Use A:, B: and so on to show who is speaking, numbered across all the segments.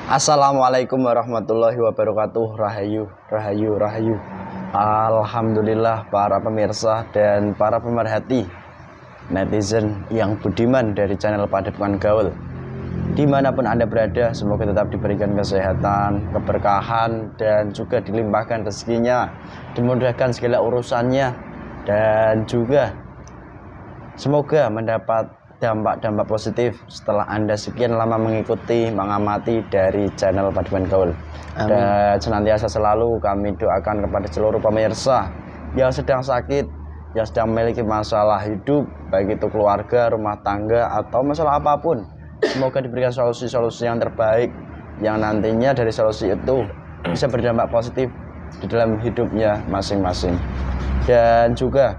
A: Assalamualaikum warahmatullahi wabarakatuh. Rahayu, rahayu, rahayu. Alhamdulillah para pemirsa dan para pemerhati netizen yang budiman dari channel Padepokan Gaul. Dimanapun Anda berada, semoga tetap diberikan kesehatan, keberkahan, dan juga dilimpahkan rezekinya, dimudahkan segala urusannya, dan juga semoga mendapat dampak-dampak positif setelah Anda sekian lama mengikuti, mengamati dari channel Padepokan Gaul. Dan senantiasa selalu kami doakan kepada seluruh pemirsa yang sedang sakit, yang sedang memiliki masalah hidup, baik itu keluarga, rumah tangga, atau masalah apapun. Semoga diberikan solusi-solusi yang terbaik, yang nantinya dari solusi itu bisa berdampak positif di dalam hidupnya masing-masing. Dan juga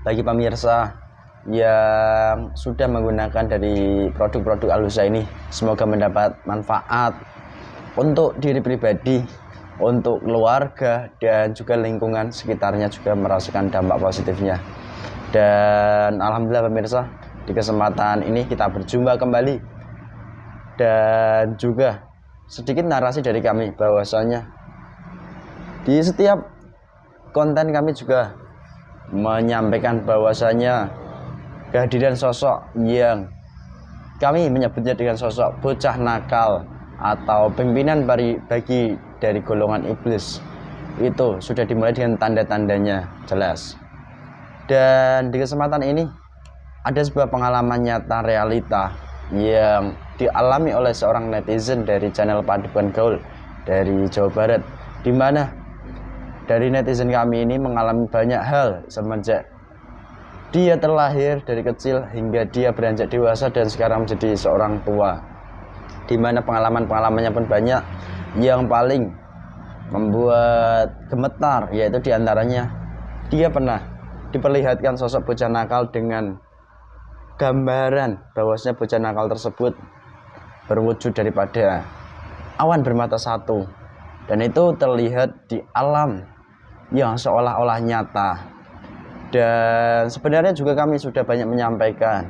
A: bagi pemirsa yang sudah menggunakan dari produk-produk Alusa ini, semoga mendapat manfaat untuk diri pribadi, untuk keluarga, dan juga lingkungan sekitarnya juga merasakan dampak positifnya. Dan alhamdulillah pemirsa, di kesempatan ini kita berjumpa kembali, dan juga sedikit narasi dari kami bahwasanya di setiap konten kami juga menyampaikan bahwasanya kehadiran sosok yang kami menyebutnya dengan sosok bocah nakal atau pimpinan bagi dari golongan iblis itu sudah dimulai dengan tanda-tandanya jelas. Dan di kesempatan ini ada sebuah pengalaman nyata realita yang dialami oleh seorang netizen dari channel Padepokan Gaul dari Jawa Barat, di mana dari netizen kami ini mengalami banyak hal semenjak dia terlahir dari kecil hingga dia beranjak dewasa dan sekarang menjadi seorang tua, di mana pengalaman-pengalamannya pun banyak. Yang paling membuat gemetar yaitu diantaranya dia pernah diperlihatkan sosok bocah nakal dengan gambaran bahwasanya bocah nakal tersebut berwujud daripada awan bermata satu, dan itu terlihat di alam yang seolah-olah nyata. Dan sebenarnya juga kami sudah banyak menyampaikan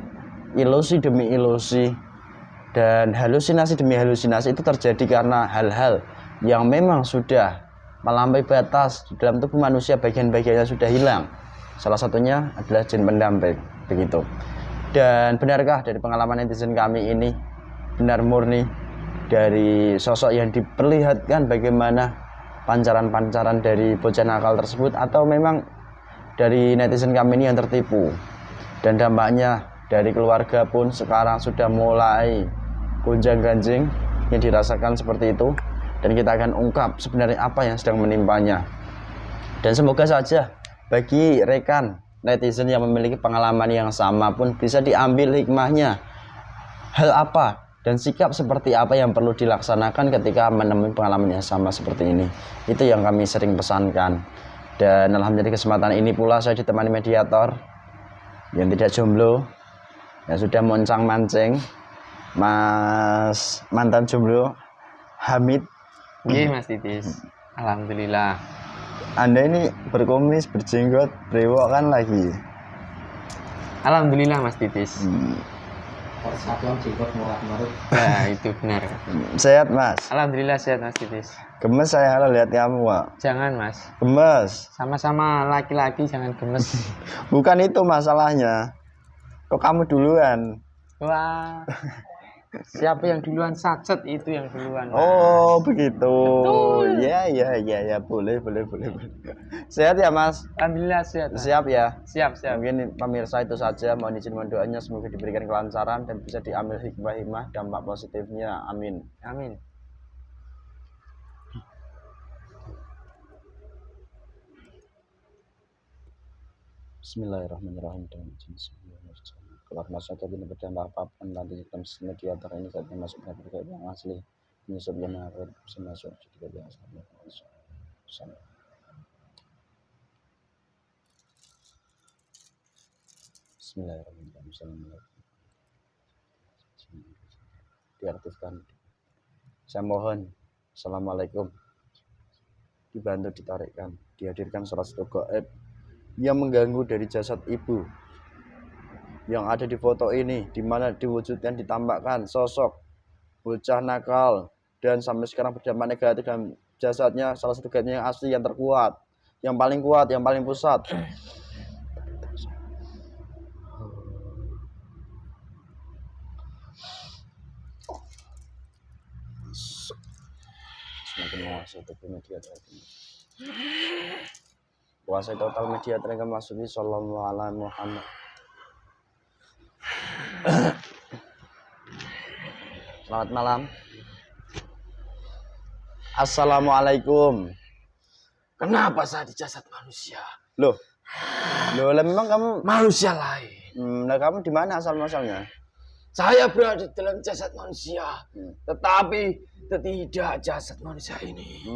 A: ilusi demi ilusi dan halusinasi demi halusinasi itu terjadi karena hal-hal yang memang sudah melampaui batas di dalam tubuh manusia, bagian-bagiannya sudah hilang. Salah satunya adalah jin pendamping, begitu. Dan benarkah dari pengalaman netizen kami ini benar murni dari sosok yang diperlihatkan bagaimana pancaran-pancaran dari bocah nakal tersebut, atau memang dari netizen kami ini yang tertipu? Dan dampaknya dari keluarga pun sekarang sudah mulai gonjang-ganjing yang dirasakan seperti itu, dan kita akan ungkap sebenarnya apa yang sedang menimpanya. Dan semoga saja bagi rekan netizen yang memiliki pengalaman yang sama pun bisa diambil hikmahnya, hal apa dan sikap seperti apa yang perlu dilaksanakan ketika menemui pengalaman yang sama seperti ini. Itu yang kami sering pesankan. Dan alhamdulillah kesempatan ini pula saya ditemani mediator yang tidak jomblo, yang sudah moncang mancing, Mas mantan jomblo Hamid.
B: Iya Mas Titis, alhamdulillah.
A: Anda ini berkumis, berjenggot, brewok kan lagi.
B: Alhamdulillah Mas Titis.
C: Persatuan jenggot murah-murah.
B: Nah itu benar.
A: Sehat Mas?
B: Alhamdulillah sehat Mas Titis.
A: Gemes saya kalau lihat kamu, Pak.
B: Jangan Mas,
A: Gemes.
B: sama-sama laki-laki jangan gemes.
A: Bukan itu masalahnya. Kok kamu duluan?
B: Wah, siapa yang duluan sacet itu yang duluan Mas.
A: Oh begitu.
B: Betul.
A: Ya, boleh. Sehat ya Mas?
B: Alhamdulillah sehat Mas.
A: Siap ya?
B: Siap.
A: Mungkin pemirsa itu saja, mohon izin mohon doanya semoga diberikan kelancaran dan bisa diambil hikmah-hikmah dampak positifnya. Amin.
B: Amin.
A: Bismillahirrahmanirrahim. Keluar masuk ke bina berdampak apapun nanti kita mediator ini saatnya masuk ke berkait yang asli menyusup yang mengalir bisa masuk jadi yang asli. Bismillahirrahmanirrahim. Diaktifkan. Saya mohon assalamualaikum dibantu ditarikkan, dihadirkan surat gaib yang mengganggu dari jasad ibu yang ada di foto ini, di mana diwujudkan ditampakkan sosok bocah nakal dan sampai sekarang berdampak negatif dan jasadnya salah satu gaibnya yang asli, yang terkuat, yang paling kuat, yang paling pusat. Semakin menguasai tubuh media kuasai total media tenaga masuki sallallahu alaihi Muhammad. Selamat malam. Assalamualaikum.
B: Kenapa saya di jasad manusia?
A: Loh, lah memang kamu
B: Manusia lain.
A: lah kamu di mana asal muasalnya?
B: Saya berada dalam jasad manusia, tetapi tidak jasad manusia ini.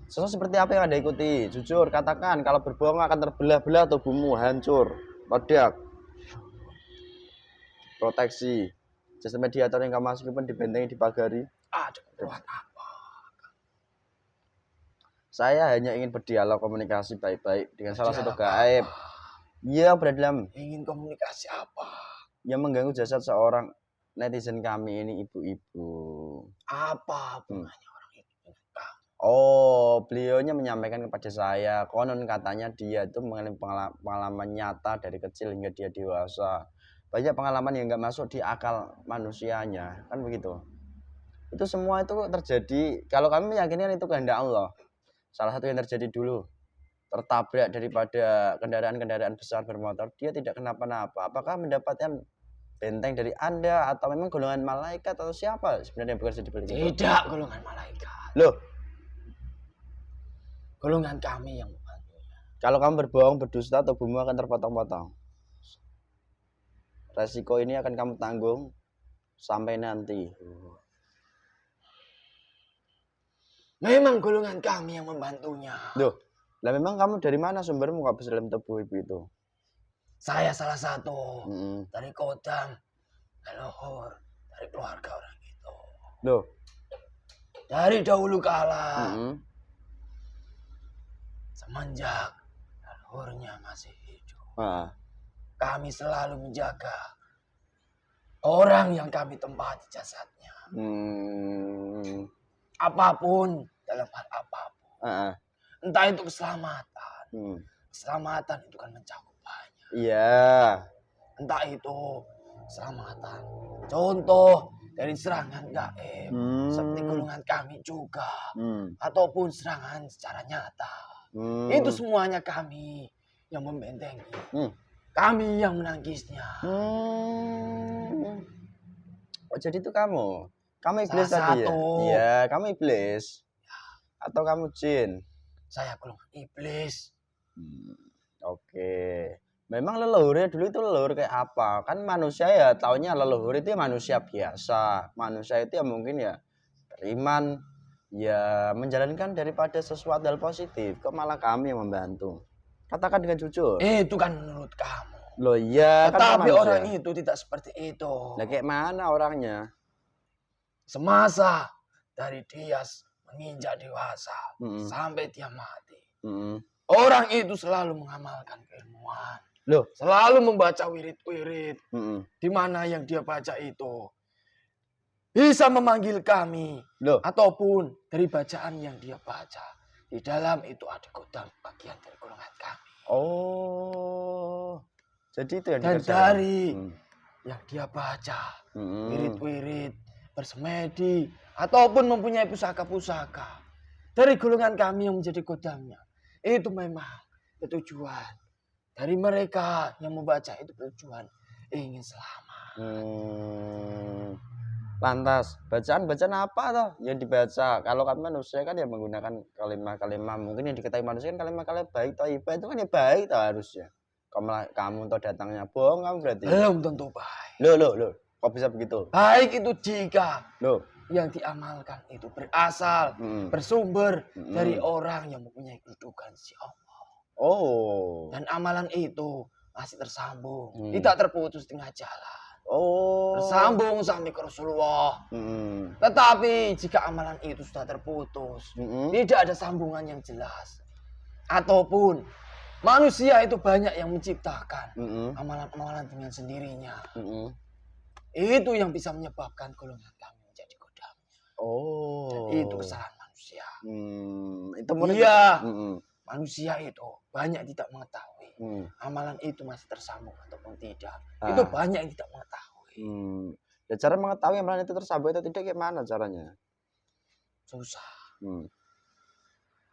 A: Sosok seperti apa yang Anda ikuti? Jujur katakan, kalau berbohong akan terbelah-belah tubuhmu, hancur, ledak. Proteksi. Sistem mediator yang kamu masuki pun dibentengi, dipagari.
B: Ada buat apa?
A: Saya hanya ingin berdialog komunikasi baik-baik dengan salah satu
B: Dialog
A: gaib. Iya, berada dalam
B: Ingin komunikasi apa?
A: yang mengganggu jasad seorang netizen kami ini, ibu-ibu.
B: Apa hubungannya orang itu dengan kamu?
A: Oh, beliaunya menyampaikan kepada saya, konon katanya dia itu mengalami pengalaman nyata dari kecil hingga dia dewasa. Banyak pengalaman yang nggak masuk di akal manusianya, kan begitu. Itu semua itu terjadi, kalau kami meyakini itu kehendak Allah. Salah satu yang terjadi dulu, tertabrak daripada kendaraan-kendaraan besar bermotor, dia tidak kenapa-napa. Apakah mendapatkan benteng dari Anda atau memang golongan malaikat atau siapa sebenarnya yang bekerja di balik itu?
B: Tidak golongan malaikat.
A: Loh,
B: Golongan kami yang membantunya.
A: kalau kamu berbohong, berdusta, tubuhmu akan terpotong-potong. Resiko ini akan kamu tanggung sampai nanti.
B: Memang golongan kami yang membantunya.
A: Loh, lah memang kamu dari mana sumbermu kok bisa dalam tubuh ibu itu?
B: Saya salah satu
A: Mm-mm.
B: dari kodam, leluhur, dari keluarga orang itu.
A: Loh,
B: Dari dahulu kala,
A: mm-mm.
B: semenjak leluhurnya masih hidup,
A: Ah,
B: kami selalu menjaga orang yang kami tempati jasadnya.
A: hmm,
B: Apapun, dalam hal apapun.
A: ah,
B: Entah itu keselamatan.
A: hmm.
B: Keselamatan itu kan mencakup banyak.
A: Iya.
B: Entah itu keselamatan. Contoh dari serangan gaib. Seperti golongan kami juga. Ataupun serangan secara nyata. Itu semuanya kami yang membentengi. Kami yang menangisnya.
A: Oh, jadi itu kamu? Kamu iblis
B: Salah
A: tadi ya?
B: satu.
A: Iya, kamu iblis. Atau kamu jin?
B: Saya golongan iblis.
A: Oke. Memang leluhurnya dulu itu leluhur kayak apa? Kan manusia ya taunya leluhur itu ya manusia biasa. Manusia itu ya mungkin ya beriman, ya menjalankan daripada sesuatu hal positif. Kok malah kami yang membantu? Katakan dengan jujur.
B: Itu kan menurut kamu.
A: Loh iya, kan
B: Tapi
A: manusia.
B: orang itu tidak seperti itu.
A: Nah kayak mana orangnya?
B: Semasa dari dia menginjak dewasa sampai dia mati. Orang itu selalu mengamalkan keilmuan.
A: Loh,
B: Selalu membaca wirid-wirid. Di mana yang dia baca itu bisa memanggil kami.
A: Loh.
B: Ataupun dari bacaan yang dia baca. Di dalam itu ada kodam bagian dari golongan kami.
A: Oh. Jadi itu yang
B: Dan
A: dikerjakan.
B: dari yang dia baca. Wirid-wirid. Bersemedi. Ataupun mempunyai pusaka-pusaka. Dari golongan kami yang menjadi kodamnya. Itu memang bertujuan. Dari mereka yang membaca itu bertujuan ingin selamat.
A: Lantas, bacaan-bacaan apa toh yang dibaca? Kalau kami manusia kan ya menggunakan kalimat-kalimat. Mungkin yang diketahui manusia kan kalimat-kalimat baik toh, ibadah itu kan ya baik toh harusnya. Kamu toh datangnya bohong kamu berarti.
B: Belum tentu baik.
A: Loh. Kok bisa begitu?
B: Baik itu jika
A: Loh.
B: yang diamalkan itu berasal, bersumber dari orang yang mempunyai kedudukan si Allah.
A: Oh.
B: Dan amalan itu masih tersambung, tidak terputus tengah jalan.
A: Oh.
B: Tersambung sampai ke Rasulullah. Tetapi jika amalan itu sudah terputus, tidak ada sambungan yang jelas. Ataupun manusia itu banyak yang menciptakan amalan-amalan dengan sendirinya. Itu yang bisa menyebabkan golongan kami
A: Oh.
B: Dan itu kesalahan manusia.
A: Itu murni.
B: Iya.
A: Mm-mm.
B: Manusia itu banyak tidak mengetahui. Amalan itu masih tersambung ataupun tidak. Itu banyak yang tidak mengetahui.
A: Dan cara mengetahui amalan itu tersambung atau tidak gimana caranya?
B: Susah.
A: Hmm.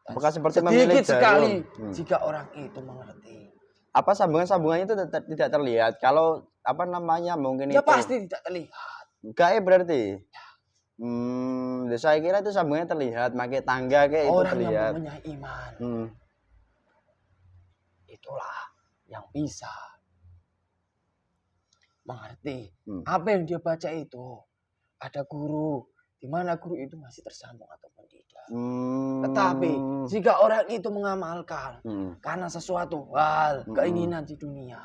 B: Dan
A: Apakah seperti memilih
B: sedikit sekali
A: jarum?
B: jika orang itu mengerti.
A: Apa sambungan-sambungannya itu tidak terlihat? Kalau apa namanya mungkin
B: Ya
A: itu
B: pasti tidak terlihat.
A: gaib berarti. Saya kira itu sambungannya terlihat, pakai tangga kayak itu
B: Orang yang
A: terlihat.
B: mempunyai iman, itulah yang bisa mengerti apa yang dia baca itu. Ada guru, di mana guru itu masih tersambung ataupun tidak. Tetapi jika orang itu mengamalkan karena sesuatu hal keinginan di dunia,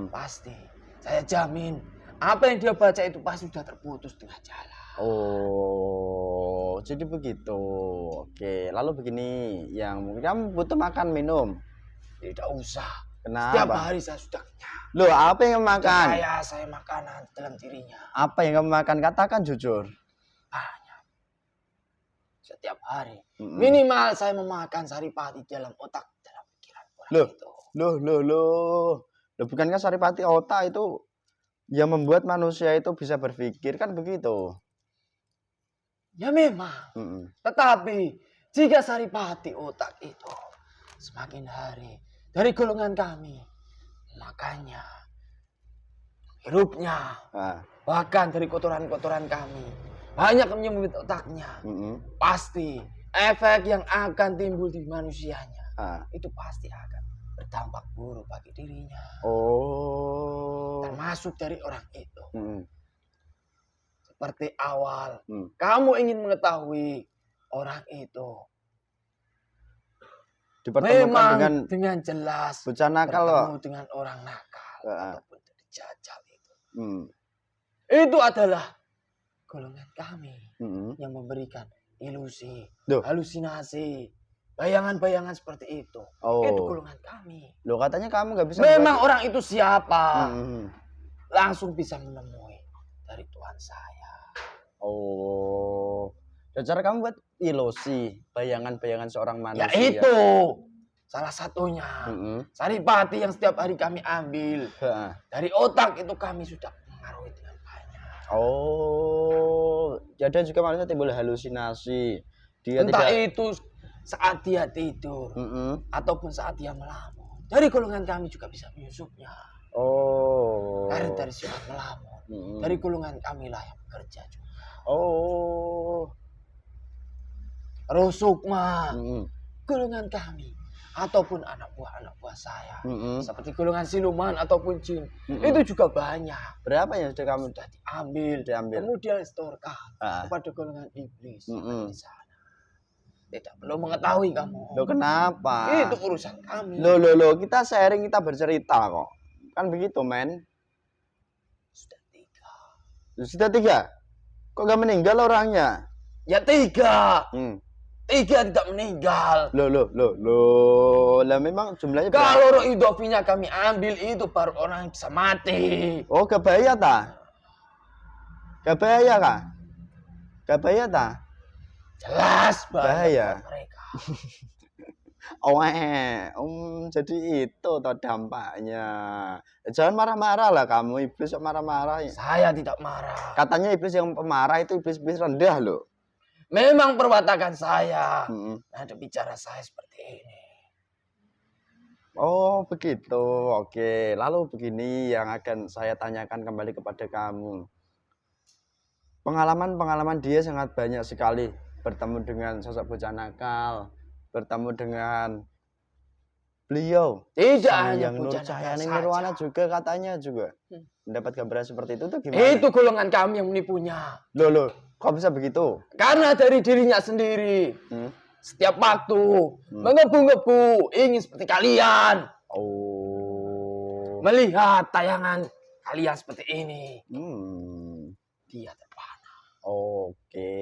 B: pasti saya jamin apa yang dia baca itu pasti sudah terputus tengah jalan.
A: Oh, jadi begitu. Oke, lalu begini, yang mungkin kamu butuh makan minum.
B: Tidak usah.
A: Kenapa?
B: Setiap hari saya sudah kenyang.
A: Loh, apa yang kamu makan?
B: Saya makanan dalam dirinya.
A: Apa yang kamu makan? Katakan jujur.
B: Banyak. Setiap hari. Minimal saya memakan saripati dalam otak, dalam pikiran orang itu.
A: Loh. Bukankah saripati otak itu yang membuat manusia itu bisa berpikir, kan begitu?
B: Ya memang. Tetapi jika saripati otak itu semakin hari dari golongan kami, makanya hirupnya, bahkan dari kotoran-kotoran kami, banyak menyumbat otaknya. Pasti efek yang akan timbul di manusianya itu pasti akan berdampak buruk bagi dirinya.
A: Oh.
B: Termasuk dari orang itu. Seperti awal, kamu ingin mengetahui orang itu.
A: Dipertemukan
B: dengan jelas
A: bocah nakal
B: bertemu dengan orang nakal ataupun jajal itu. Itu adalah golongan kami yang memberikan ilusi, halusinasi, bayangan-bayangan seperti itu. Itu golongan kami.
A: Loh, katanya kamu nggak bisa.
B: Memang orang itu siapa? Langsung bisa menemui dari Tuhan saya.
A: Oh. Dan cara kamu buat ilusi, bayangan-bayangan seorang manusia.
B: Ya itu salah satunya. Saripati yang setiap hari kami ambil. Dari otak itu kami sudah mengaruhi dengan banyak.
A: Oh. Jadi juga manusia timbul halusinasi. Dia
B: entah itu saat dia tidur ataupun saat dia melamun. Dari golongan kami juga bisa menyusupnya.
A: Oh.
B: Karena dari sifat melamun. Dari golongan kami lah yang bekerja juga.
A: Oh.
B: Rusukma, golongan kami ataupun anak buah saya, seperti golongan siluman ataupun jin, itu juga banyak.
A: Berapa yang sudah kamu
B: diambil. Kemudian setorkan kepada golongan iblis di sana. Tidak perlu mengetahui kamu.
A: Loh, kenapa?
B: Itu urusan kami.
A: Loh, kita sharing, kita bercerita kok. Kan begitu, men. Sudah 3. Kok gak meninggal orangnya?
B: Ya 3. 3 tidak meninggal.
A: Loh. Lah memang jumlahnya berapa?
B: Kalau roh idofinya kami ambil itu baru orang yang bisa mati.
A: Oh, gak bahaya ta? Gak bahaya kah? Gak bahaya ta?
B: Jelas
A: bahaya.
B: Mereka.
A: Jadi itu toh dampaknya. Jangan marah-marah lah kamu, iblis kok marah-marah.
B: Saya tidak marah.
A: Katanya iblis yang pemarah itu iblis rendah loh.
B: Memang perwatakan saya. Ada bicara saya seperti ini.
A: Oh begitu, oke. Lalu begini yang akan saya tanyakan kembali kepada kamu. Pengalaman-pengalaman dia sangat banyak sekali. Bertemu dengan sosok bocah nakal, bertemu dengan beliau.
B: Tidak hanya
A: yang Nur Cahyani Nirwana juga katanya juga. Mendapat gambaran seperti itu tuh gimana?
B: Itu golongan kami yang menipunya.
A: Loh, kok bisa begitu?
B: Karena dari dirinya sendiri. Setiap waktu menggebu-gebu ingin seperti kalian.
A: Oh.
B: Melihat tayangan kalian seperti ini. Dia terpana.
A: Oke.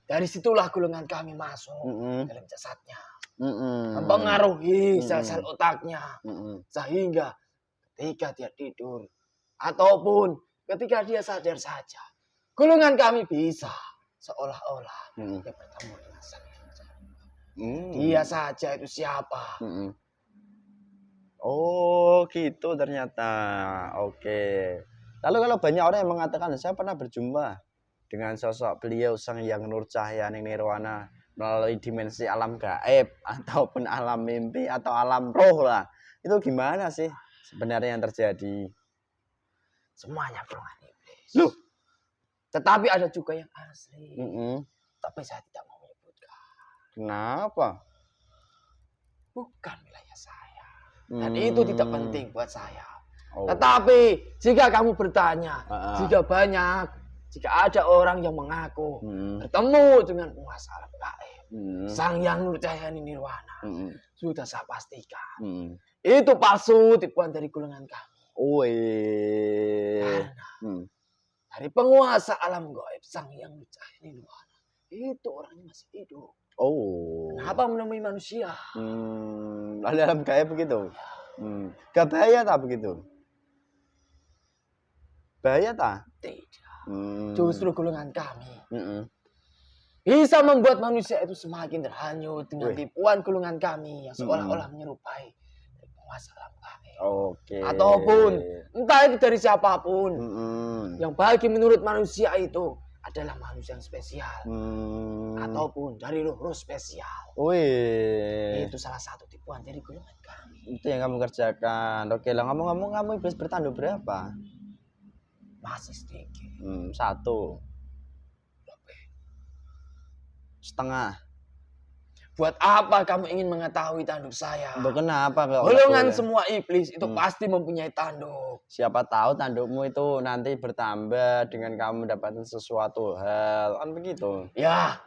B: Dari situlah golongan kami masuk dalam jasadnya. Mempengaruhi sel-sel otaknya. Sehingga ketika dia tidur ataupun ketika dia sadar saja, golongan kami bisa seolah-olah
A: Mm-mm.
B: dia bertemu dengan sang yang mencari.
A: Hmm.
B: Dia saja itu siapa?
A: Mm-mm. Oh gitu ternyata. Oke. Lalu kalau banyak orang yang mengatakan saya pernah berjumpa dengan sosok beliau Sang Hyang Nurcahayaning Nirwana melalui dimensi alam gaib ataupun alam mimpi atau alam roh lah. Itu gimana sih sebenarnya yang terjadi?
B: Semuanya golongan iblis.
A: Loh.
B: Tetapi ada juga yang asli.
A: Mm-mm.
B: Tapi saya tidak mau menyebutkan.
A: Kenapa?
B: Bukan wilayah saya. Dan itu tidak penting buat saya.
A: Oh.
B: Tetapi jika kamu bertanya,
A: Ah.
B: jika ada orang yang mengaku bertemu dengan penguasa alam gaib, Sang Hyang Nurcahayaning Nirwana, sudah saya pastikan itu palsu, tipuan dari golongan kami. Karena dari penguasa alam gaib Sang Hyang Nurcahayaning Nirwana itu orangnya masih hidup.
A: Oh.
B: Kenapa menemui manusia?
A: Lalu alam gaib begitu. Gak bahaya tak begitu? Bahaya tak?
B: Tidak. Justru golongan kami
A: Mm-mm.
B: bisa membuat manusia itu semakin terhanyut dengan
A: Wih.
B: tipuan golongan kami yang seolah-olah menyerupai dari penguasa alam gaib.
A: Oke.
B: Ataupun entah itu dari siapapun yang bagi menurut manusia itu adalah manusia yang spesial ataupun dari roh spesial.
A: Wih.
B: Itu salah satu tipuan dari golongan kami.
A: Itu yang kamu kerjakan. Oke lah, ngomong-ngomong kamu iblis bertanduk berapa?
B: Masih sedikit.
A: 1. Setengah.
B: Buat apa kamu ingin mengetahui tanduk saya?
A: Loh, kenapa kok?
B: Golongan
A: boleh?
B: semua iblis itu pasti mempunyai tanduk.
A: Siapa tahu tandukmu itu nanti bertambah dengan kamu mendapatkan sesuatu hal. Kan begitu.
B: Ya,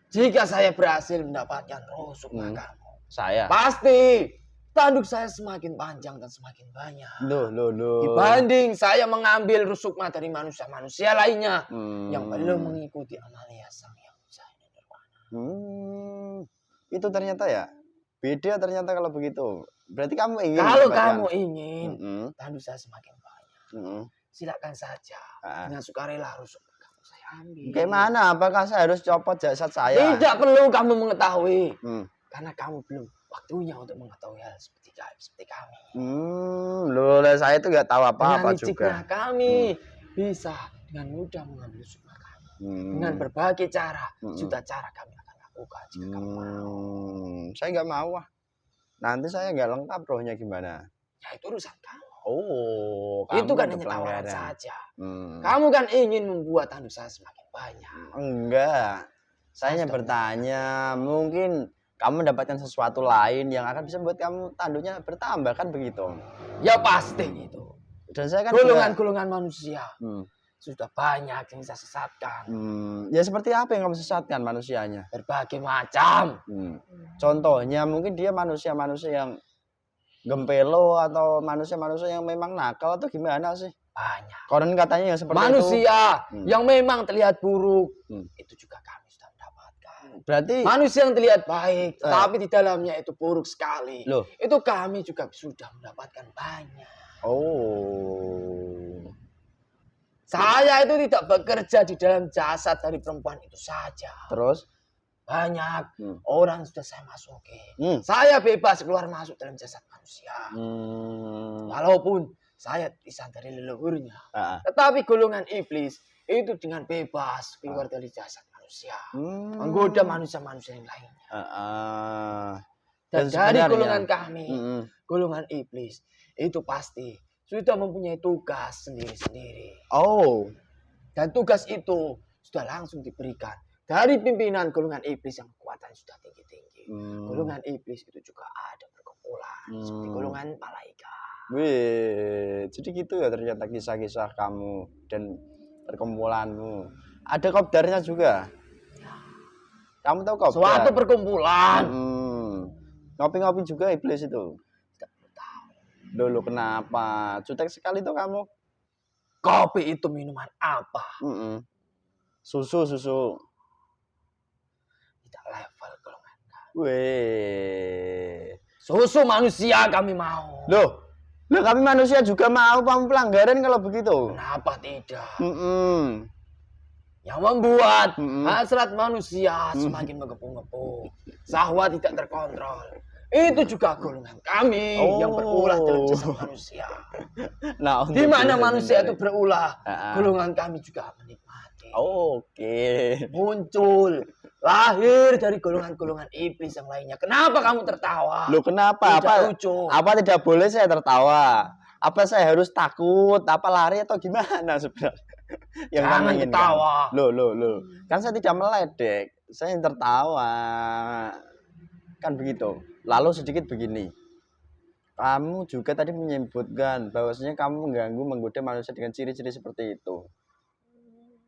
B: jika saya berhasil mendapatkan roh sukma kamu,
A: Saya.
B: pasti tanduk saya semakin panjang dan semakin banyak.
A: Loh.
B: Dibanding saya mengambil roh sukma dari manusia-manusia lainnya yang belum mengikuti amalia Sang Hyang Nurcahayaning Nirwana.
A: Itu ternyata ya beda ternyata kalau begitu. Berarti kamu ingin
B: Kalau
A: mendapatkan-
B: kamu ingin tanduk saya semakin banyak, silakan saja dengan sukarela roh sukma kamu saya ambil.
A: Gimana? Apakah saya harus copot jasad saya?
B: Tidak perlu kamu mengetahui,
A: Hmm.
B: karena kamu belum waktunya untuk mengetahui hal seperti kami.
A: Loh, lah saya itu nggak tahu apa-apa
B: Dengan liciknya
A: juga.
B: kami bisa dengan mudah mengambil sukma kami. Dengan berbagai cara, juta cara kami akan lakukan jika kamu mau.
A: Saya nggak mau ah. Nanti saya nggak lengkap rohnya gimana?
B: Ya itu urusan kamu.
A: Oh,
B: Itu
A: kamu
B: kan
A: ada
B: hanya tawaran
A: pelanggaran.
B: saja.
A: Hmm.
B: Kamu kan ingin membuat tanduk saya semakin banyak.
A: Enggak. Saya hanya bertanya, mungkin kamu mendapatkan sesuatu lain yang akan bisa membuat kamu tanduknya bertambah kan begitu.
B: Ya pasti itu.
A: Dan saya kan juga-
B: Golongan-golongan manusia sudah banyak yang saya sesatkan.
A: Ya seperti apa yang kamu sesatkan manusianya?
B: Berbagai macam.
A: Contohnya mungkin dia manusia-manusia yang gempelo atau manusia-manusia yang memang nakal atau gimana sih?
B: Banyak.
A: Konon katanya yang seperti itu.
B: Manusia yang memang terlihat buruk, itu juga kami sudah mendapatkan.
A: Berarti
B: Manusia yang terlihat baik, tapi di dalamnya itu buruk sekali.
A: Loh.
B: Itu kami juga sudah mendapatkan banyak.
A: oh.
B: Saya itu tidak bekerja di dalam jasad dari perempuan itu saja.
A: Terus
B: Banyak orang sudah saya masuki.
A: Saya
B: Saya bebas keluar masuk dalam jasad manusia. Walaupun saya tulisan dari leluhurnya. Tetapi golongan iblis itu dengan bebas keluar dari jasad manusia. Menggoda manusia-manusia yang lainnya. Dan dari
A: sebenarnya-
B: golongan kami, golongan iblis, itu pasti sudah mempunyai tugas sendiri-sendiri.
A: Oh.
B: Dan tugas itu sudah langsung diberikan dari pimpinan golongan iblis yang kekuatan sudah tinggi-tinggi. Golongan iblis itu juga ada berkumpulan seperti golongan malaikat.
A: Wih, jadi gitu ya ternyata kisah-kisah kamu dan perkumpulanmu. Ada kopdarnya juga. Kamu tahu kopdar?
B: Suatu perkumpulan.
A: Ngopi-ngopi juga iblis itu.
B: Tidak perlu tahu.
A: Dulu kenapa? Jutek sekali tuh kamu.
B: Kopi itu minuman apa?
A: Susu.
B: Tidak level golongan kami.
A: Wih.
B: Susu manusia kami mau.
A: Loh kami manusia juga mau pelanggaran kalau begitu.
B: Kenapa tidak? yang membuat hasrat manusia semakin mengepung-ngepung, syahwat tidak terkontrol. Itu juga golongan kami yang berulah dalam jasad manusia.
A: Nah,
B: Di mana manusia itu berulah, golongan kami juga menikmati.
A: Oke.
B: Muncul, lahir dari golongan-golongan iblis yang lainnya. Kenapa kamu tertawa?
A: Loh, kenapa?
B: Tidak lucu.
A: Apa tidak boleh saya tertawa? Apa saya harus takut? Apa lari atau gimana sebenarnya? Yang kamu
B: Jangan
A: inginkan?
B: ketawa.
A: Loh. Kan saya tidak meledek. Saya yang tertawa. Kan begitu. Lalu sedikit begini. Kamu juga tadi menyebutkan bahwasanya kamu mengganggu, menggoda manusia dengan ciri-ciri seperti itu.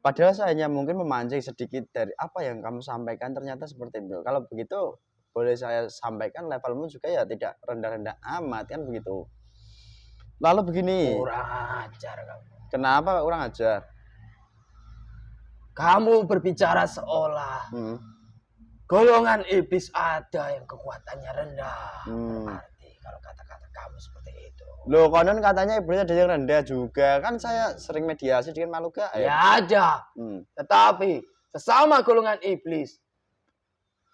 A: Padahal saya hanya mungkin memancing sedikit dari apa yang kamu sampaikan, ternyata seperti itu. Kalau begitu, boleh saya sampaikan levelmu juga ya tidak rendah-rendah amat, kan begitu. Lalu begini.
B: Kurang ajar kamu.
A: Kenapa kurang ajar?
B: Kamu berbicara seolah golongan iblis ada yang kekuatannya rendah. Berarti kalau kata-kata kamu seperti itu.
A: Loh, konon katanya iblis ada yang rendah juga. Kan saya sering mediasi dengan makhluk gaib.
B: Ya ada. Tetapi sesama golongan iblis,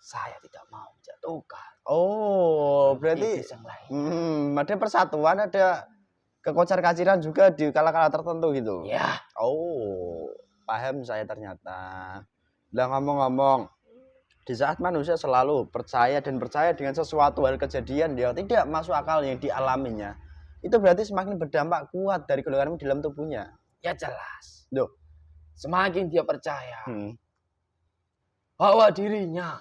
B: saya tidak mau menjatuhkan.
A: Oh, berarti
B: iblis yang lain.
A: ada persatuan, ada kekocar-kaciran juga di kala-kala tertentu gitu.
B: Ya.
A: Oh, paham saya ternyata. Lah ngomong-ngomong, di saat manusia selalu percaya dengan sesuatu hal kejadian dia tidak masuk akal yang dialaminya, itu berarti semakin berdampak kuat dari golongan di dalam tubuhnya.
B: Ya jelas.
A: Loh,
B: semakin dia percaya bahwa dirinya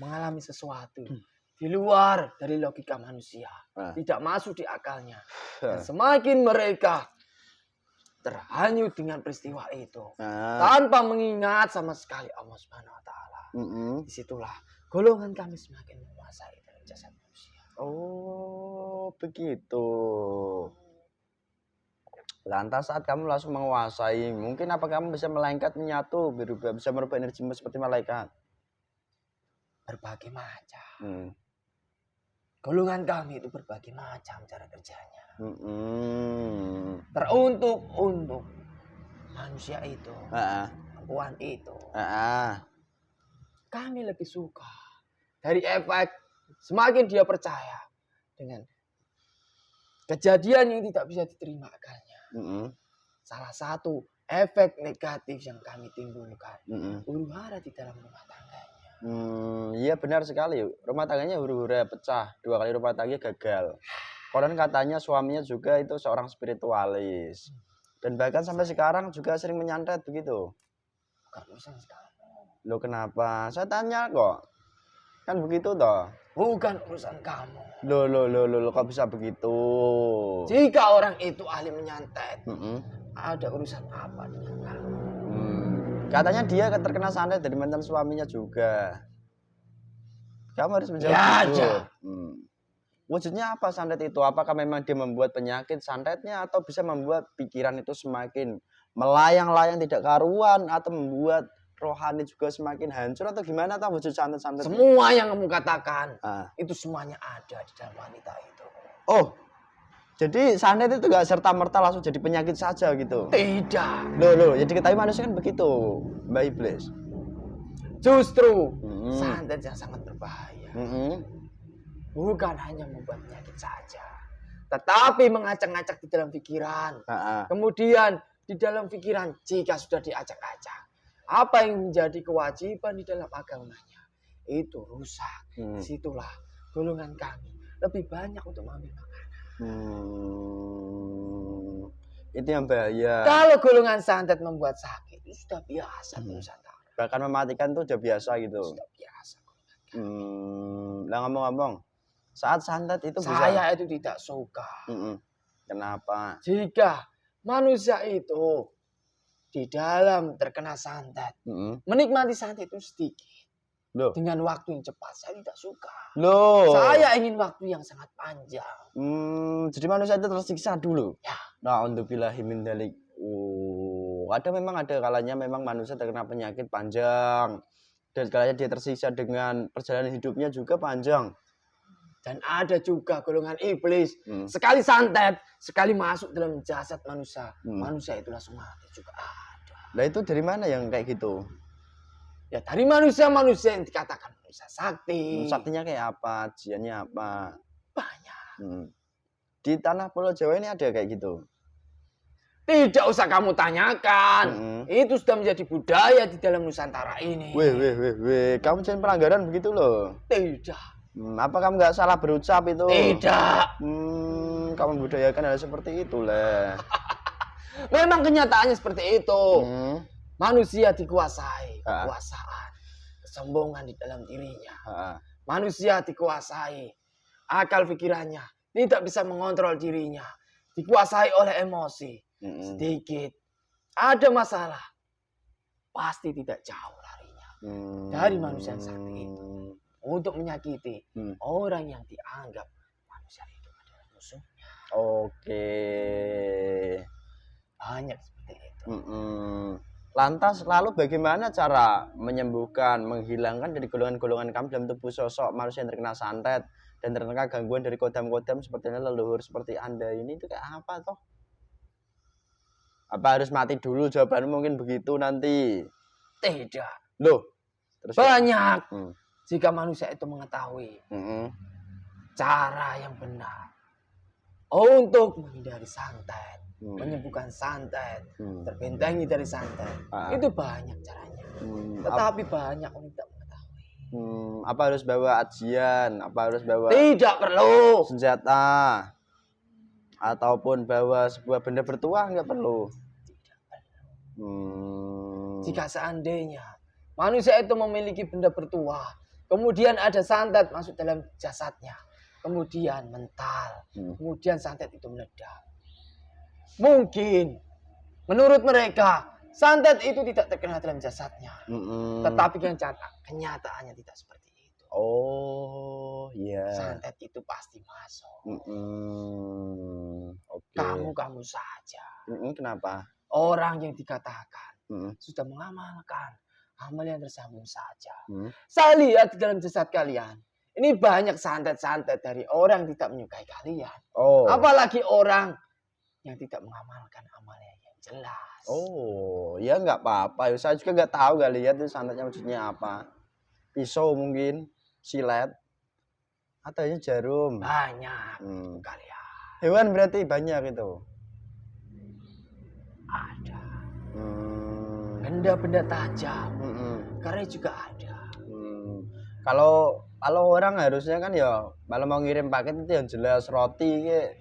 B: mengalami sesuatu di luar dari logika manusia, tidak masuk di akalnya. Dan semakin mereka terhanyut dengan peristiwa itu, tanpa mengingat sama sekali Allah Subhanahu wa taala. Disitulah golongan kami semakin menguasai dalam jasad manusia.
A: Oh, begitu. Lantas saat kamu langsung menguasai, mungkin apa kamu bisa melengket menyatu, berubah, bisa merubah energimu seperti malaikat?
B: Berbagai macam. Golongan kami itu berbagai macam cara kerjanya. Teruntuk untuk manusia itu, perempuan itu. Kami lebih suka dari efek semakin dia percaya dengan kejadian yang tidak bisa diterima akalnya. Salah satu efek negatif yang kami timbulkan, huru-hara di dalam rumah tangganya.
A: Iya benar sekali. Rumah tangganya huru-hara pecah, 2 kali rumah tangga gagal. Konon katanya suaminya juga itu seorang spiritualis. Dan bahkan sampai sekarang juga sering menyantet begitu.
B: Bukan urusan sekarang.
A: Loh kenapa? Saya tanya kok. Kan begitu toh.
B: Bukan urusan kamu.
A: Loh, kok bisa begitu?
B: Jika orang itu ahli menyantet, ada urusan apa dengan kamu?
A: Katanya dia terkena santet dari mantan suaminya juga. Kamu harus menjawab
B: Ya
A: itu.
B: aja.
A: Wujudnya apa santet itu? Apakah memang dia membuat penyakit santetnya atau bisa membuat pikiran itu semakin melayang-layang tidak karuan atau membuat rohani juga semakin hancur atau gimana atau wujud santet-santet?
B: Semua yang kamu katakan itu semuanya ada di dalam wanita itu.
A: Oh, jadi santet itu gak serta-merta langsung jadi penyakit saja gitu?
B: Tidak.
A: Loh, jadi ketahui manusia kan begitu, Mbak Iblis.
B: Justru santet yang sangat berbahaya. Bukan hanya membuat penyakit saja, tetapi mengacak-acak di dalam pikiran. Kemudian di dalam pikiran jika sudah diacak-acak, apa yang menjadi kewajiban di dalam agamanya itu rusak. Disitulah golongan kami lebih banyak untuk mengambil makanan.
A: Itu yang bahaya.
B: Kalau golongan santet membuat sakit itu sudah biasa di Nusantara.
A: Bahkan mematikan tuh udah biasa gitu.
B: Sudah biasa.
A: Lah ngomong-ngomong, saat santet itu
B: saya itu tidak suka.
A: Kenapa?
B: Jika manusia itu di dalam terkena santet, menikmati santet itu sedikit.
A: Loh.
B: Dengan waktu yang cepat, saya tidak suka.
A: Loh.
B: Saya ingin waktu yang sangat panjang.
A: Jadi manusia itu tersiksa dulu.
B: Ya.
A: Nah, untuk billahi min dzalik. Memang ada kalanya memang manusia terkena penyakit panjang. Dan kalanya dia tersiksa dengan perjalanan hidupnya juga panjang.
B: Dan ada juga golongan iblis. Sekali santet, sekali masuk dalam jasad manusia. Manusia itu langsung mati juga ada.
A: Nah itu dari mana yang kayak gitu?
B: Ya dari manusia-manusia yang dikatakan manusia sakti.
A: Saktinya kayak apa? Jiannya apa?
B: Banyak.
A: Di tanah Pulau Jawa ini ada kayak gitu?
B: Tidak usah kamu tanyakan. Itu sudah menjadi budaya di dalam Nusantara ini.
A: Weh. Kamu jangan pelanggaran begitu loh.
B: Tidak.
A: Apa kamu nggak salah berucap itu?
B: Tidak.
A: Kamu budayakan hal seperti itu lah.
B: Memang kenyataannya seperti itu. Manusia dikuasai kekuasaan, kesombongan di dalam dirinya. Manusia dikuasai akal pikirannya, tidak bisa mengontrol dirinya, dikuasai oleh emosi. Sedikit ada masalah, pasti tidak jauh larinya dari manusia yang sakti itu untuk menyakiti orang yang dianggap manusia itu adalah musuhnya.
A: Oke.
B: Banyak seperti itu.
A: Lantas lalu bagaimana cara menyembuhkan, menghilangkan dari golongan-golongan kamu dalam tubuh sosok manusia yang terkena santet dan terkena gangguan dari kodam-kodam seperti leluhur seperti Anda ini itu kayak apa toh? Apa harus mati dulu? Jawabanmu mungkin begitu nanti.
B: Tidak.
A: Loh. Terus
B: banyak. Jika manusia itu mengetahui cara yang benar untuk menghindari santet, menyembuhkan santet, terbentengi dari santet, itu banyak caranya. Tetapi banyak orang tidak mengetahui.
A: Apa harus bawa ajian? Apa harus bawa?
B: Tidak perlu.
A: Senjata ataupun bawa sebuah benda bertuah nggak perlu.
B: Tidak perlu. Jika seandainya manusia itu memiliki benda bertuah, kemudian ada santet masuk dalam jasadnya, kemudian mental, kemudian santet itu meledak. Mungkin menurut mereka santet itu tidak terkena dalam jasadnya, tetapi kenyataannya tidak seperti itu.
A: Oh iya.
B: Santet itu pasti masuk.
A: Okay.
B: Kamu saja.
A: Kenapa?
B: Orang yang dikatakan sudah mengamalkan amal yang tersambung saja. Saya lihat di dalam jasad kalian ini banyak santet-santet dari orang yang tidak menyukai kalian. Apalagi orang yang tidak mengamalkan amalnya yang jelas.
A: Oh, ya nggak apa-apa. Saya juga nggak tahu, nggak lihat itu santetnya maksudnya apa. Pisau mungkin, silet, atau ini jarum.
B: Banyak kalian.
A: Hewan berarti banyak itu.
B: Ada. Benda-benda tajam. Karena juga ada.
A: Kalau orang harusnya kan ya kalau mau ngirim paket itu yang jelas roti kayak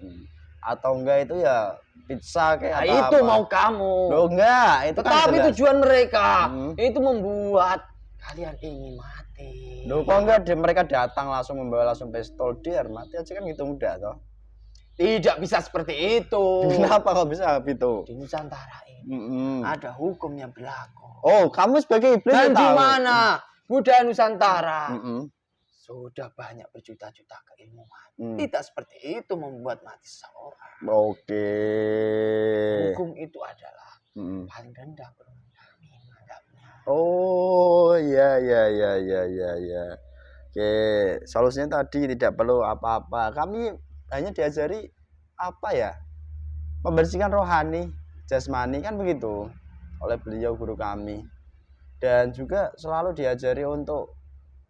A: atau enggak itu ya pizza kayak
B: nah, itu apa. Mau kamu.
A: Loh enggak, itu
B: tetapi kan tujuan mereka itu membuat kalian ingin mati.
A: Loh kok enggak mereka datang langsung membawa langsung pistol dia mati aja kan gitu mudah toh.
B: Tidak bisa seperti itu.
A: Kenapa kok bisa itu?
B: Di Nusantara ini ada hukum yang berlaku.
A: Oh, kamu sebagai iblis
B: dan di mana budaya Nusantara sudah banyak berjuta-juta keilmuan. Tidak seperti itu membuat mati seseorang.
A: Oke.
B: Hukum itu adalah paling rendah golongan kami menganggapnya.
A: Oh, ya. Oke, solusinya tadi tidak perlu apa-apa. Kami hanya diajari apa ya? Membersihkan rohani, jasmani kan begitu oleh beliau guru kami. Dan juga selalu diajari untuk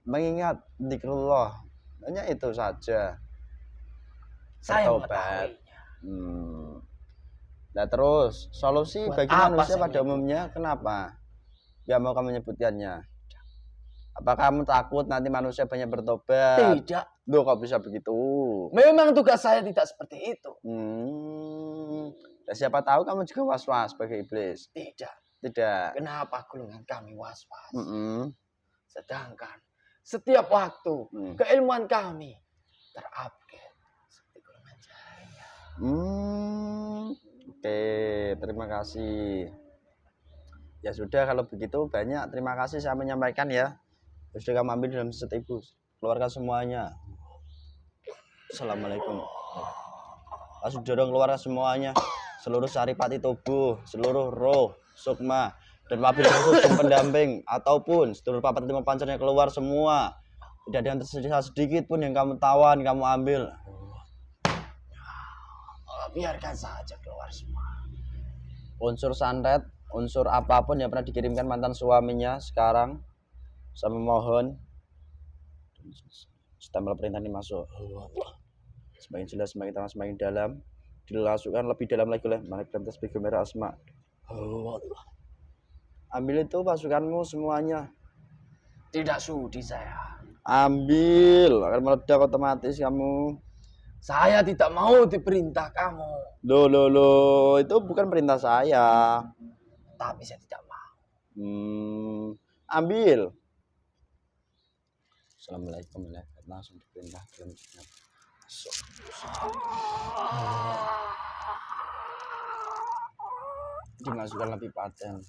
A: mengingat zikrullah. Hanya itu saja.
B: Saya
A: bertobat. Nah terus solusi bagi manusia pada umumnya kenapa? Gak mau kamu menyebutkannya? Apa kamu takut nanti manusia banyak bertobat?
B: Tidak.
A: Duh kok bisa begitu?
B: Memang tugas saya tidak seperti itu.
A: Dan siapa tahu kamu juga was-was sebagai iblis? Tidak.
B: Kenapa golongan kami was-was? Sedangkan setiap waktu keilmuan kami terupgrade seperti golongan cahaya.
A: Oke, terima kasih. Ya sudah kalau begitu banyak terima kasih saya menyampaikan ya. Sudah kamu ambil dalam set ibu. Keluarkan semuanya. Assalamualaikum. Sudah dong keluarkan semuanya. Seluruh saripati tubuh, seluruh roh, sukma, dan wabil khusus pendamping ataupun seluruh papat lima pancernya keluar semua. Tidak ada yang tersisa sedikit pun yang kamu tawan, kamu ambil.
B: Biarkan saja keluar semua.
A: Unsur santet unsur apapun yang pernah dikirimkan mantan suaminya sekarang saya memohon stempel perintah ini masuk semakin jelas, semakin terang, semakin dalam, dilasukkan lebih dalam lagi oleh malaikat tasbih merah asma. Ambil itu pasukanmu semuanya.
B: Tidak sudi saya.
A: Ambil, akan meledak otomatis kamu.
B: Saya tidak mau diperintah kamu.
A: Loh, itu bukan perintah saya.
B: Tapi saya tidak mau.
A: Ambil. Assalamualaikum warahmatullahi langsung diperintah dalam sejenak. Dimasukkan lebih paten.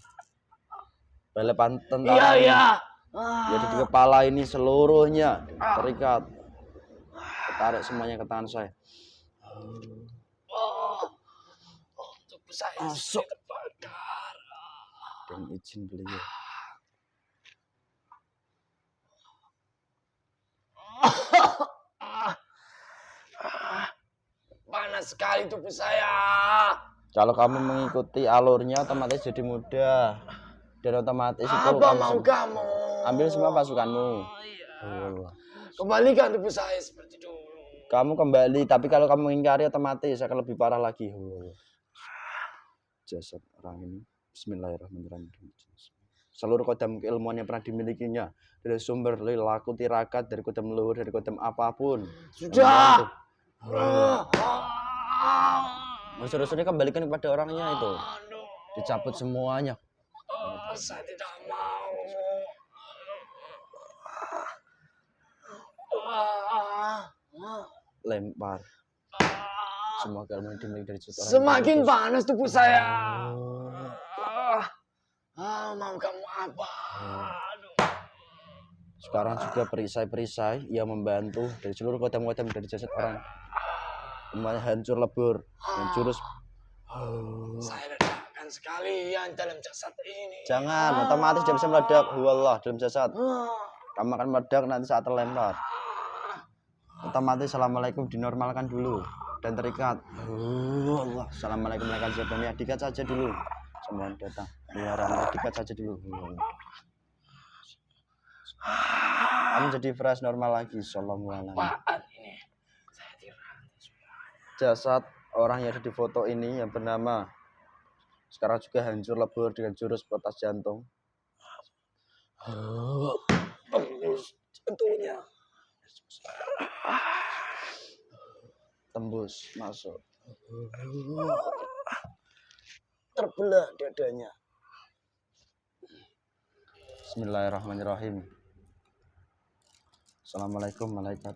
A: Balai tentara
B: Iya.
A: jadi di kepala ini seluruhnya terikat, tarik semuanya ke tangan saya.
B: Tubuh saya
A: Masuk.
B: terbakar.
A: Dan izin beliau.
B: Panas sekali tubuh saya.
A: Kalau kamu mengikuti alurnya otomatis jadi mudah. Dan otomatis itu
B: Apa mau kamu?
A: ambil semua pasukanmu.
B: Kembalikan tubuh saya seperti dulu.
A: Kamu kembali, tapi kalau kamu mengingkari otomatis akan lebih parah lagi. Jasad orang ini. Bismillahirrahmanirrahim. Seluruh kodam keilmuan yang pernah dimilikinya, dari sumber laku tirakat, dari kodam leluhur, dari kodam apapun.
B: Sudah.
A: Unsur-unsurnya kembalikan kepada orangnya itu. Dicabut semuanya.
B: Saya tidak mau.
A: Lempar. Semua keilmuan dimiliki dari seseorang.
B: Semakin panas tubuh saya. Mau kamu apa?
A: Sekarang juga perisai-perisai yang membantu dari seluruh kodam-kodam dari jasad orang. Semuanya hancur lebur. Dan jurus.
B: Saya ledakkan sekalian dalam jasad ini.
A: Jangan, otomatis dia bisa meledak. Wallah, dalam jasad. Kamu akan meledak nanti saat terlempar. Otomatis assalamualaikum dinormalkan dulu dan terikat. Allah, assalamualaikum warahmatullahi wabarakatuh. Dikat saja dulu. Semua datang. Ya rantai dikat saja dulu. Kamu jadi fresh normal lagi. Assalamualaikum.
B: Apaan ini? Saya tidak.
A: Jasad orang yang ada di foto ini yang bernama sekarang juga hancur lebur dengan jurus potas jantung.
B: Tentunya.
A: Tembus masuk.
B: Terbelah dadanya.
A: Bismillahirrahmanirrahim. Assalamualaikum malaikat.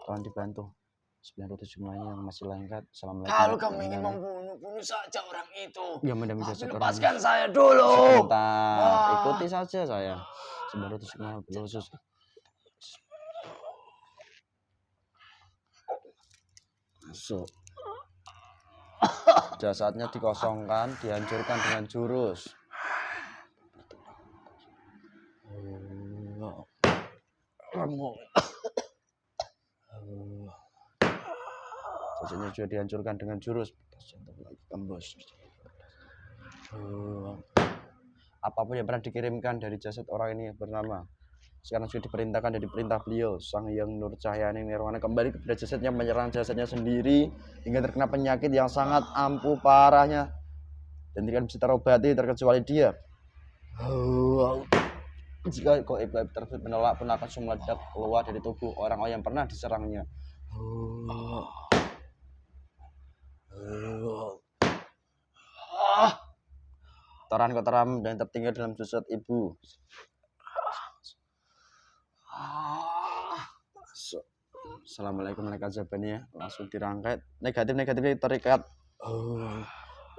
A: Tolong dibantu. 97 semuanya yang masih lengket. Assalamualaikum.
B: Kalau kamu ingin membunuh, bunuh saja orang itu.
A: Ya mendami jasad orang.
B: Lepaskan saya dulu.
A: Sebentar, ikuti saja saya. 900 semuanya khusus. Masuk. Jasadnya dikosongkan, dihancurkan dengan jurus. Jasadnya juga dihancurkan dengan jurus. Tembus. Apapun yang pernah dikirimkan dari jasad orang ini bernama sekarang sudah diperintahkan dari perintah beliau Sang Hyang Nur Cahyani Nirwana kembali kepada jasadnya, menyerang jasadnya sendiri hingga terkena penyakit yang sangat ampuh parahnya dan tidak bisa terobati terkecuali dia. Jika gaib tersebut menolak pun akan meledak keluar dari tubuh orang-orang yang pernah diserangnya. Kotoran-kotoran dan tertinggal dalam jasad ibu. Assalamualaikum warahmatullahi wabarakatuh. Langsung dirangkai. Negatif terikat.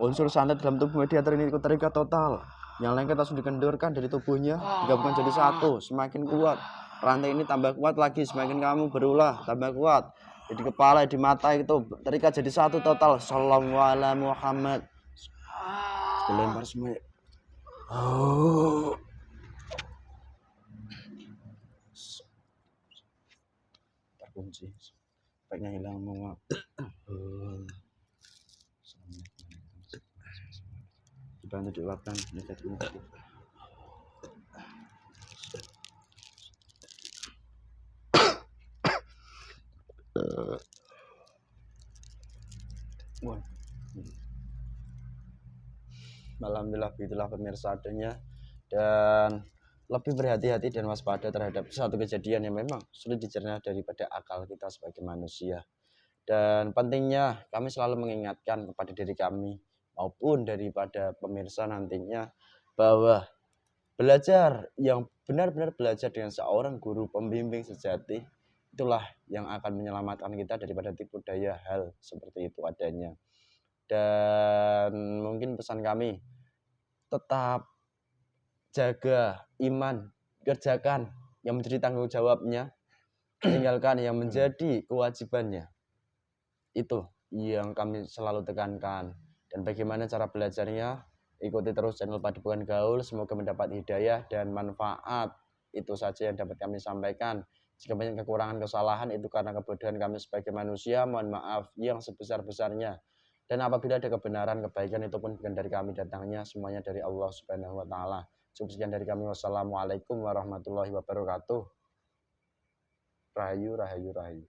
A: Unsur santet dalam tubuh mediator ini ikut terikat total. Yang lengket langsung dikendurkan dari tubuhnya, digabungkan jadi satu, semakin kuat. Rantai ini tambah kuat lagi, semakin kamu berulah tambah kuat. Di kepala, di mata itu terikat jadi satu total. Sallallahu alaihi Muhammad. Dilempar semua. Terkunci. Efeknya hilang semua. bantu diulapkan nasihat ini. Alhamdulillah begitulah pemirsa adanya, dan lebih berhati-hati dan waspada terhadap satu kejadian yang memang sulit dicerna daripada akal kita sebagai manusia. Dan pentingnya kami selalu mengingatkan kepada diri kami maupun daripada pemirsa nantinya bahwa belajar yang benar-benar belajar dengan seorang guru pembimbing sejati itulah yang akan menyelamatkan kita daripada tipu daya hal seperti itu adanya. Dan mungkin pesan kami, tetap jaga iman, kerjakan yang menjadi tanggung jawabnya, tinggalkan yang menjadi kewajibannya. Itu yang kami selalu tekankan. Dan bagaimana cara belajarnya, ikuti terus channel Padepokan Gaul, semoga mendapat hidayah dan manfaat. Itu saja yang dapat kami sampaikan. Jika banyak kekurangan kesalahan itu karena kebodohan kami sebagai manusia, mohon maaf yang sebesar-besarnya. Dan apabila ada kebenaran, kebaikan itu pun bukan dari kami datangnya, semuanya dari Allah Subhanahu wa taala. Cukup sekian dari kami. Wassalamualaikum warahmatullahi wabarakatuh. Rahayu, rahayu, rahayu.